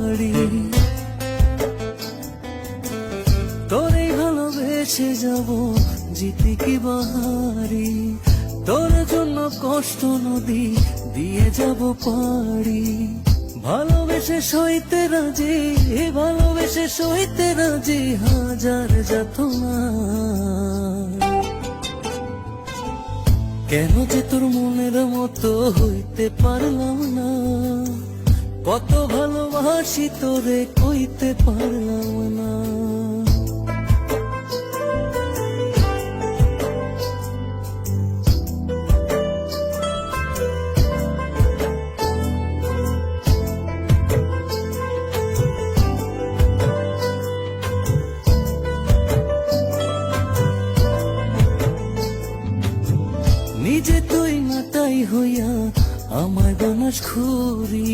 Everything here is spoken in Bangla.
পারি। তোরে ভালোবেসে যাব জিতি কি বাহারি, তোর জন্য কষ্ট নদী দিয়ে যাব পারি। ভালোবেসে সইতে রাজি, ভালোবেসে সইতে রাজি হাজার যাতনা। কেন যে তোর মনের মতো হইতে পারলাম না, কত ভালোবাসি তোরে কইতে পারলাম না। নিজে তুই নাটাই হইয়া আমায় বানাস খুরি,